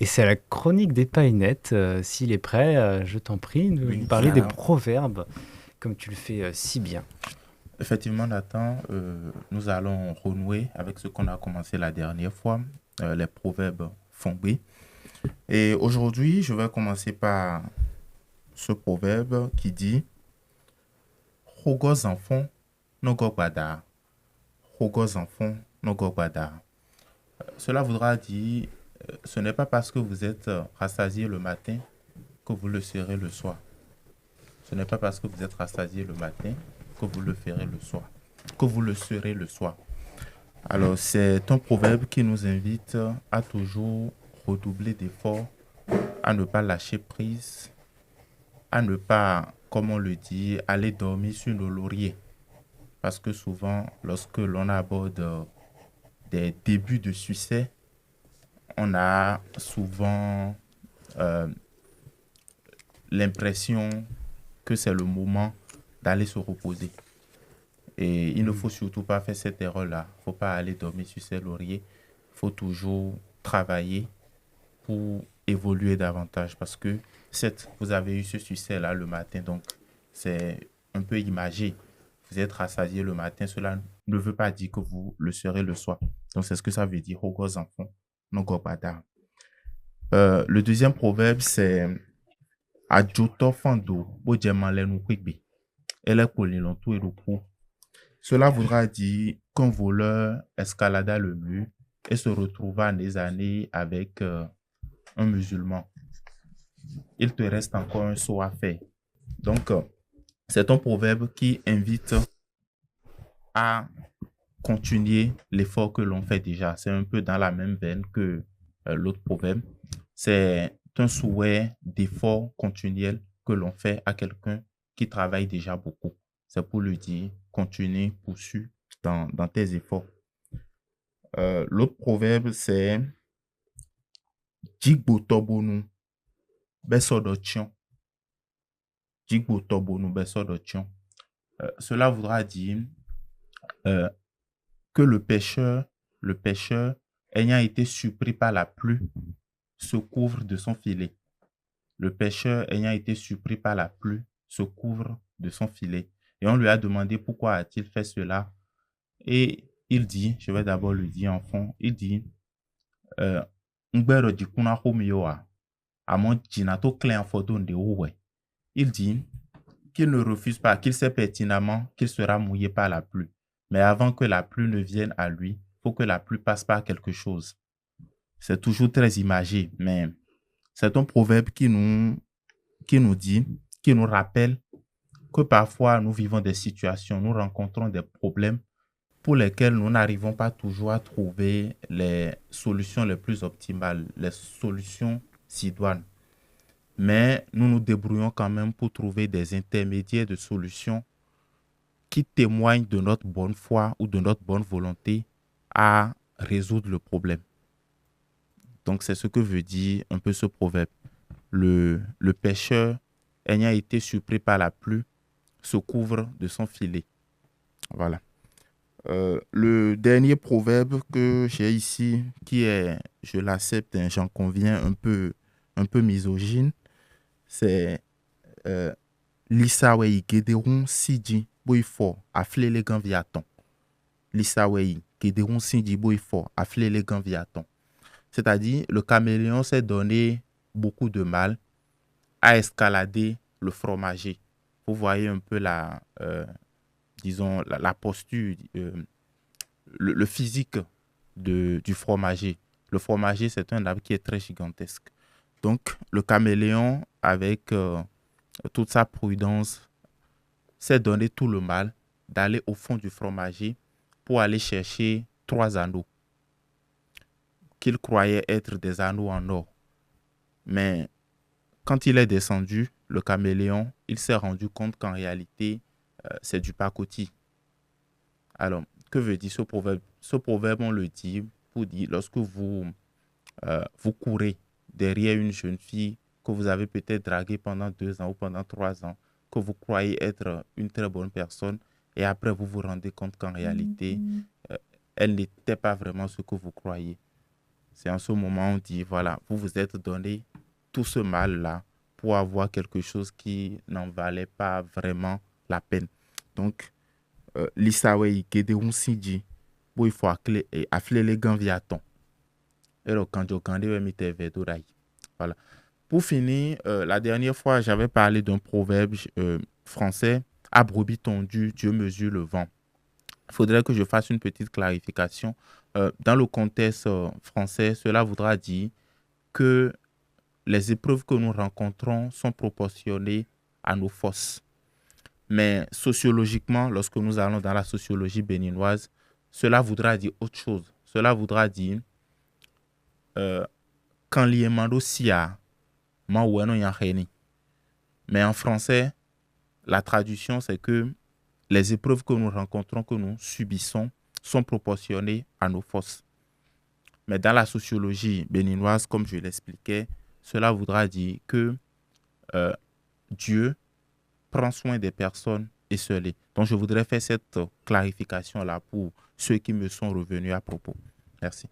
Et c'est la chronique des paillettes. S'il est prêt, je t'en prie, de nous Oui, parler des alors, proverbes, comme tu le fais si bien. effectivement, Nathan, nous allons renouer avec ce qu'on a commencé la dernière fois, les proverbes fongés. Et aujourd'hui, je vais commencer par ce proverbe qui dit Rogos enfants, no gogbada. Rogos enfants, no gogbada. Cela voudra dire ce n'est pas parce que vous êtes rassasié le matin que vous le serez le soir. Ce n'est pas parce que vous êtes rassasié le matin que vous le ferez le soir, que vous le serez le soir. Alors, c'est un proverbe qui nous invite à toujours redoubler d'efforts, à ne pas lâcher prise, à ne pas, comme on le dit, aller dormir sur nos lauriers. Parce que souvent, lorsque l'on aborde des débuts de succès, on a souvent euh, l'impression que c'est le moment d'aller se reposer. Et il ne Mm. faut surtout pas faire cette erreur-là. Il ne faut pas aller dormir sur ses lauriers. Il faut toujours travailler pour évoluer davantage parce que, certes, vous avez eu ce succès-là le matin, donc c'est un peu imagé. Vous êtes rassasié le matin, cela ne veut pas dire que vous le serez le soir. Donc, c'est ce que ça veut dire, Hogos enfants, non gopada. Le deuxième proverbe, c'est Adjuto fando, bojemalen kwigbe. Elle est kolilontou et roukou. Cela voudra dire qu'un voleur escalada le mur et se retrouva des années avec un musulman. Il te reste encore un saut à faire. Donc, c'est un proverbe qui invite à continuer l'effort que l'on fait déjà. C'est un peu dans la même veine que l'autre proverbe. C'est un souhait d'effort continuel que l'on fait à quelqu'un qui travaille déjà beaucoup. C'est pour lui dire, continue, poursuis dans tes efforts. L'autre proverbe, c'est Jigbo tobonu, besodochion. Jigbo tobonu, besodochion. Cela voudra dire euh, que le pêcheur, ayant été surpris par la pluie, se couvre de son filet. Le pêcheur, ayant été surpris par la pluie, se couvre de son filet. Et on lui a demandé pourquoi a-t-il fait cela. Et il dit, je vais d'abord lui dire en fond, il dit, euh, Ngbero jikuna homiyoa, amon jinato clé en photo de ouwe. Il dit qu'il ne refuse pas, qu'il sait pertinemment qu'il sera mouillé par la pluie. Mais avant que la pluie ne vienne à lui, il faut que la pluie passe par quelque chose. C'est toujours très imagé, mais c'est un proverbe qui nous dit, qui nous rappelle que parfois nous vivons des situations, nous rencontrons des problèmes pour lesquels nous n'arrivons pas toujours à trouver les solutions les plus optimales, les solutions idoines. Mais nous nous débrouillons quand même pour trouver des intermédiaires de solutions qui témoignent de notre bonne foi ou de notre bonne volonté à résoudre le problème. Donc, c'est ce que veut dire un peu ce proverbe. Le pêcheur, ayant été surpris par la pluie, se couvre de son filet. Voilà. Le dernier proverbe que j'ai ici, qui est, je l'accepte, hein, j'en conviens, un peu misogyne, c'est euh, Lisawei Gederon Sidi Boifo Afle les gants viaton. Lisawei Gederon Sidi Boifo Afle les gants viaton. C'est-à-dire, le caméléon s'est donné beaucoup de mal à escalader le fromager. Vous voyez un peu disons, la posture, le physique du fromager. Le fromager, c'est un arbre qui est très gigantesque. Donc, le caméléon, avec toute sa prudence, s'est donné tout le mal d'aller au fond du fromager pour aller chercher 3 anneaux qu'il croyait être des anneaux en or. Mais quand il est descendu, le caméléon, il s'est rendu compte qu'en réalité, c'est du pacotille. Alors, que veut dire ce proverbe? Ce proverbe, on le dit pour dire, lorsque vous courez derrière une jeune fille que vous avez peut-être draguée pendant 2 ans ou pendant 3 ans, que vous croyez être une très bonne personne, et après vous vous rendez compte qu'en réalité, elle n'était pas vraiment ce que vous croyez. C'est en ce moment on dit, voilà, vous vous êtes donné tout ce mal-là pour avoir quelque chose qui n'en valait pas vraiment la peine. Donc, l'Isawe Ikede Unsiji, où il faut affler les gants via ton. Et le kanjo kande we mite vedorai. Voilà. Pour finir, la dernière fois, j'avais parlé d'un proverbe français, à brebis tondue, Dieu mesure le vent. Il faudrait que je fasse une petite clarification. Dans le contexte français, cela voudra dire que les épreuves que nous rencontrons sont proportionnées à nos forces. Mais sociologiquement, lorsque nous allons dans la sociologie béninoise, cela voudra dire autre chose. Cela voudra dire quand liemando sia ma weno yankheni. Mais en français, la traduction, c'est que les épreuves que nous rencontrons, que nous subissons, sont proportionnées à nos forces. Mais dans la sociologie béninoise, comme je l'expliquais, cela voudra dire que Dieu prend soin des personnes esseulées. Donc, je voudrais faire cette clarification-là pour ceux qui me sont revenus à propos. Merci.